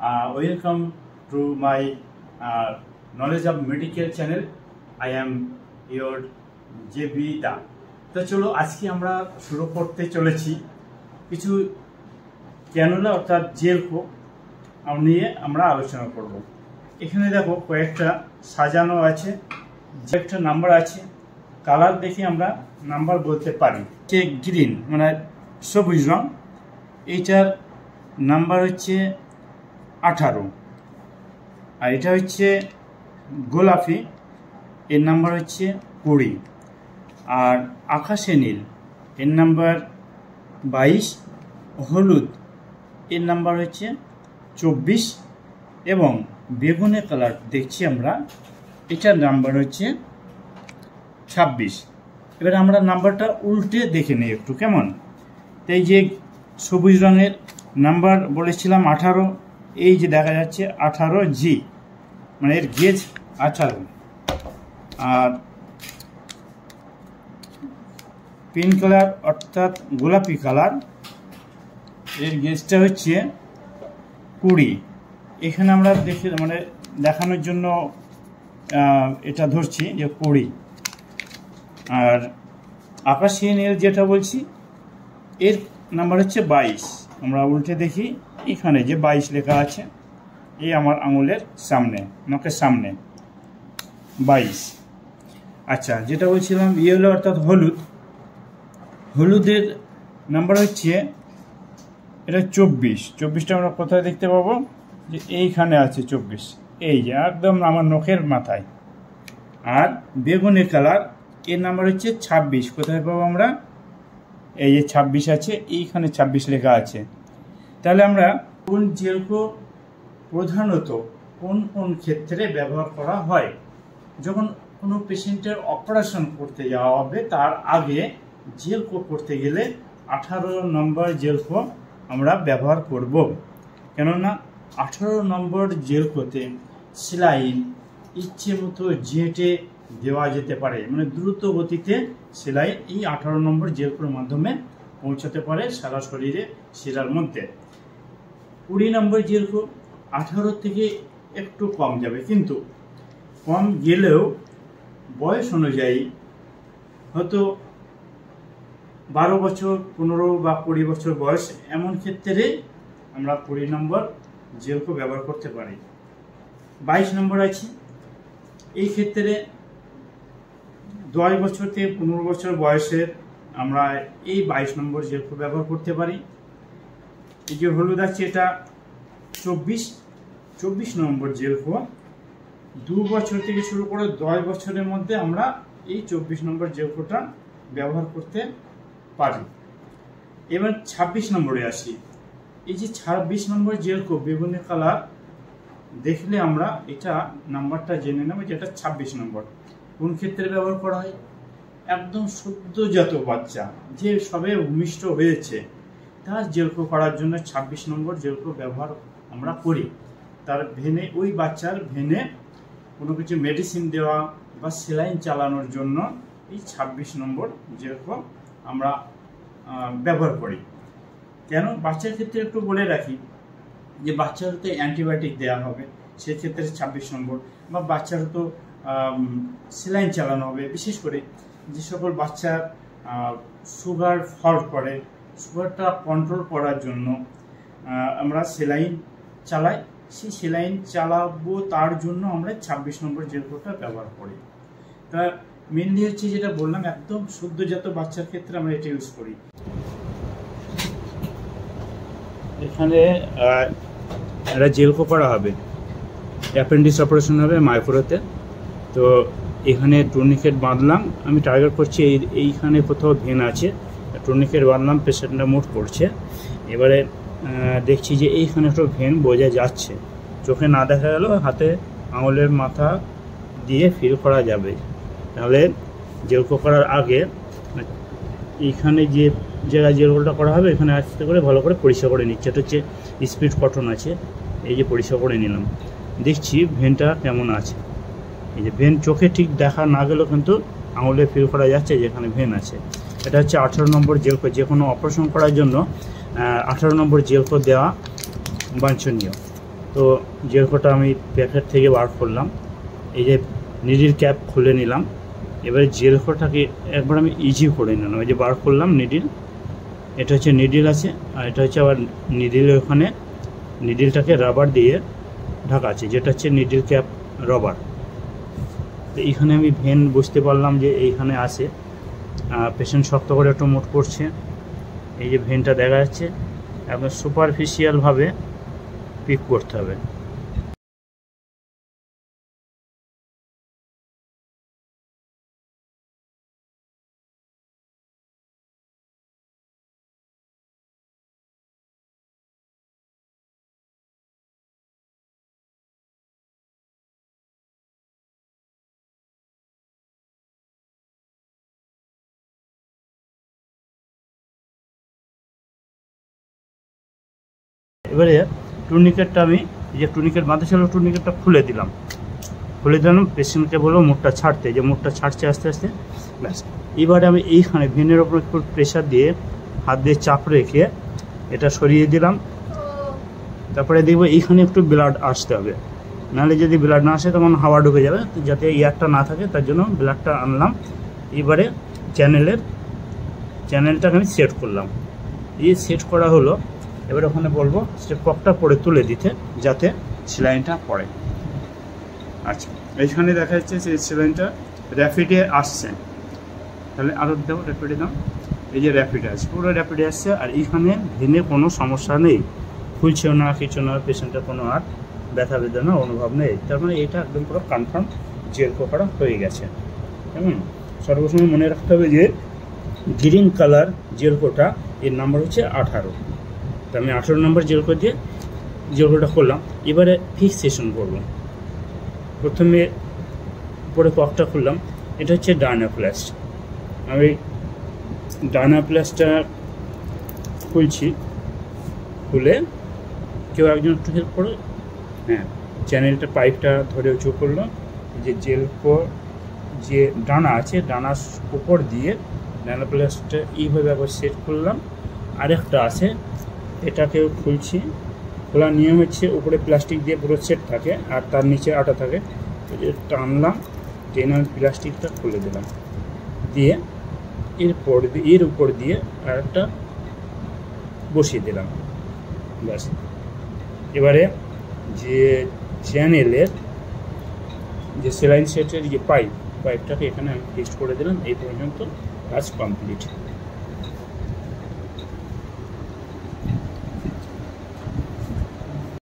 Welcome to my Knowledge of Medical channel. I am your JB Da. তো চলো আজকে আমরা শুরু করতে চলেছি কিছু ক্যানুলা অর্থাৎ জেল কোপ নিয়ে আমরা আলোচনা করব। এখানে দেখো কয়েকটা সাজানো আছে, যে একটা নাম্বার আছে, কালার দেখে আমরা নাম্বার বলতে পারি। যে গ্রিন মানে সবুজ রং, এইটার নাম্বার হচ্ছে 18, আর এটা হচ্ছে গোলাপি, এর নাম্বার হচ্ছে 20, আর আকাশে নীল এর নাম্বার 22, হলুদ এর নাম্বার হচ্ছে 24 এবং বেগুনি কালার দেখছি আমরা, এটার নাম্বার হচ্ছে 26। এবার আমরা নাম্বারটা উল্টে দেখে নিই একটু কেমন। তাই যে সবুজ রঙের নাম্বার বলেছিলাম 18, এই যে দেখা যাচ্ছে 18G, মানে এর গেজ 18। আর পিঙ্ক কালার অর্থাৎ গোলাপি কালার, এর গেজটা হচ্ছে 20। এখানে আমরা দেখে মানে দেখানোর জন্য এটা ধরছি যে 20। আর আকাশি নীল যেটা বলছি এর নাম্বার হচ্ছে 22। আমরা উল্টে দেখি, এখানে যে 22 লেখা আছে, এই আমার আঙুলের সামনে, নখের সামনে 22। আচ্ছা, যেটা বলছিলাম ইয়েলো অর্থাৎ হলুদ, হলুদের নাম্বার হচ্ছে এটা 24। 24টা আমরা কোথায় দেখতে পাবো, যে এইখানে আছে 24, এই যে একদম আমার নখের মাথায়। আর বেগুনি কালার এর নাম্বার হচ্ছে 26, কোথায় পাবো আমরা, এই যে 26 আছে, এইখানে 26 লেখা আছে। তাহলে আমরা কোন জেল কোপ প্রধানত কোন কোন ক্ষেত্রে ব্যবহার করা হয়? যখন কোনো পেশেন্টের অপারেশন করতে যাওয়া হবে তার আগে জেল কোপ করতে গেলে 18 নম্বর জেল কোপ আমরা ব্যবহার করব। কেননা 18 নম্বর জেল কোপে সেলাইন ইচ্ছে মতো জেটে দেওয়া যেতে পারে, মানে দ্রুত গতিতে সেলাইন এই 18 নম্বর জেল কোপের মাধ্যমে পৌঁছাতে পারে সারা শরীরে শিরার মধ্যে। 20 নম্বর জেল কোপ 18 থেকে একটু কম যাবে, কিন্তু কম গেলেও বয়স অনুযায়ী হয়তো 12 বছর, 15 বা 20 বছর বয়স, এমন ক্ষেত্রে আমরা 20 নম্বর জেল কোপ ব্যবহার করতে পারি। 22 নম্বর আছে, এই ক্ষেত্রে 10 বছর থেকে 15 বছর বয়সের আমরা এই 22 নম্বর জেল কোপ ব্যবহার করতে পারি। এই যে হলুদ আছে এটা 24 নম্বর জেল কোপ 2 বছর থেকে শুরু করে 10 বছরের মধ্যে আমরা এই 24 নম্বর জেল কোপটা ব্যবহার করতে পারি। এবার 26 নম্বরে আসি। এই যে 26 নম্বর জেল কোপ বেগুনি কালার দেখলে আমরা এটা নাম্বারটা জেনে নেব, যেটা 26 নম্বর কোন ক্ষেত্রে ব্যবহার করা হয়। একদম সদ্যজাত বাচ্চা যে সবে ভূমিষ্ঠ হয়েছে তার জেল কোপ করার জন্য 26 নম্বর জেল কোপ ব্যবহার আমরা করি। তার ভেনে, ওই বাচ্চার ভেনে কোনো কিছু মেডিসিন দেওয়া বা সেলাইন চালানোর জন্য এই 26 নম্বর জেল কোপ আমরা ব্যবহার করি। কেন বাচ্চার ক্ষেত্রে একটু বলে রাখি যে বাচ্চার তো অ্যান্টিবায়োটিক দেওয়া হবে, সেক্ষেত্রে 26 নম্বর, বা বাচ্চার তো সেলাইন চালানো হবে। বিশেষ করে যে সকল বাচ্চার সুগার ফল্ট করে, সুগারটা কন্ট্রোল করার জন্য আমরা সেলাইন চালাই, সেই সেলাইন চালাবো তার জন্য আমরা 26 নম্বর জেল কোপটা ব্যবহার করি। তা মেনলি হচ্ছে যেটা বললাম, একদম সদ্যজাত বাচ্চার ক্ষেত্রে আমরা এটা ইউজ করি। এখানে একটা জেল কোপ করা হবে, অ্যাপেন্ডিক্স অপারেশন হবে মাইক্রোতে। তো এখানে টুর্নিকেট বাঁধলাম, আমি টার্গেট করছি এইখানে কোথাও ভেন আছে, টুর্নিকেট বাঁধলাম, পেশেন্টটা মুভ করছে। এবারে দেখছি যে এইখানে একটা ভেন বোঝা যাচ্ছে, চোখে না দেখা গেল হাতে আঙুলের মাথা দিয়ে ফিল করা যাবে। তাহলে জেল কোপ করার আগে এইখানে যে জায়গায় জেল কোপটা করা হবে এখানে আস্তে করে ভালো করে পরিষ্কার করে নিচ্ছে। এটা হচ্ছে স্পিড কটন আছে, এই যে পরিষ্কার করে নিলাম, দেখছি ভেনটা কেমন আছে। এই যে ভেন চোখে ঠিক দেখা না গেলেও কিন্তু আঙুলে ফিল করা যাচ্ছে যেখানে ভেন আছে। এটা হচ্ছে 18 নম্বর জেল কোপ। যে কোনো অপারেশন করার জন্য 18 নম্বর জেল কোপ দেওয়া বাঞ্ছনীয়। তো জেলকোটা আমি প্যাকেট থেকে বার করলাম, এই যে নিডিল ক্যাপ খুলে নিলাম। এবারে জেলকোটাকে একবার আমি ইজি করে নিলাম, এই যে বার করলাম নিডিল, এটা হচ্ছে নিডিল আছে, আর এটা হচ্ছে আবার নিডিলের ওখানে নিডিলটাকে রাবার দিয়ে ঢাকা আছে, যেটা হচ্ছে নিডিল ক্যাপ রবার। তো এইখানে আমি ভেন বুঝতে পারলাম যে এইখানে আছে। পেশেন্ট শক্ত করে একটু মুট করছে, এই যে ভেনটা দেখা যাচ্ছে, একদম সুপারফিশিয়ালভাবে পিক করতে হবে। এবারে টুর্নিকেটটা আমি, এই যে টুর্নিকেট বাঁধা ছিল, টুর্নিকেটটা খুলে দিলাম। পেশেন্টকে বলবো মুডটা ছাড়তে, যে মুডটা ছাড়ছে আস্তে আস্তে, ব্যাস। এবারে আমি এইখানে ভেনের ওপর একটু প্রেশার দিয়ে হাত দিয়ে চাপ রেখে এটা সরিয়ে দিলাম। তারপরে দেখবো এইখানে একটু ব্লাড আসতে হবে, নাহলে যদি ব্লাড না আসে তখন হাওয়া ঢুকে যাবে, যাতে এয়ারটা না থাকে তার জন্য ব্লাডটা আনলাম। এবারে চ্যানেলটাকে আমি সেট করলাম, এই সেট করা হলো। এবার ওখানে বলবো ককটা পরে তুলে দিতে, যাতে সেলাইনটা পড়ে। আচ্ছা, এইখানে দেখা যাচ্ছে যে সেলাইনটা র্যাপিডে আসছে, তাহলে আরও দেবো, র্যাপিডে দাম, এই যে র্যাপিডে আছে, পুরো র্যাপিডে আসছে। আর এইখানে ভেনে কোনো সমস্যা নেই, খুলছেও না, কিছু না, পেশেন্টের কোনো আর ব্যথা বেদনা অনুভব নেই। তার মানে এটা একদম পুরো কনফার্ম জেলকো করা হয়ে গেছে। সর্বসময় মনে রাখতে হবে যে গ্রিন কালার জেলকোটা এর নাম্বার হচ্ছে 18। তো আমি 18 নম্বর জেলকো দিয়ে জেলকোটা করলাম। এবারে ফিক্সেশন করব। প্রথমে উপরে ককটা খুললাম, এটা হচ্ছে ডায়নাপ্লাস্ট। আমি ডায়নাপ্লাস্টটা খুলছি, খুলে কেউ একজন একটু হেল্প করো। হ্যাঁ, চ্যানেলটা পাইপটা ধরে উঁচু করলো, যে জেলকো যে ডানা আছে, ডানার উপর দিয়ে ডায়নাপ্লাস্টটা এইভাবে একবার সেট করলাম। আরেকটা আছে, এটাকেও খুলছি। খোলার নিয়ম হচ্ছে উপরে প্লাস্টিক দিয়ে পুরো সেট থাকে, আর তার নিচে আটা থাকে। টানলাম, টেনে প্লাস্টিকটা খুলে দিলাম, দিয়ে এর উপর দিয়ে আরেকটা বসিয়ে দিলাম, ব্যাস। এবারে যে চ্যানেলের যে সেলাইন সেটের যে পাইপটাকে এখানে আমি ফিক্সড করে দিলাম। এই পর্যন্ত কাজ কমপ্লিট।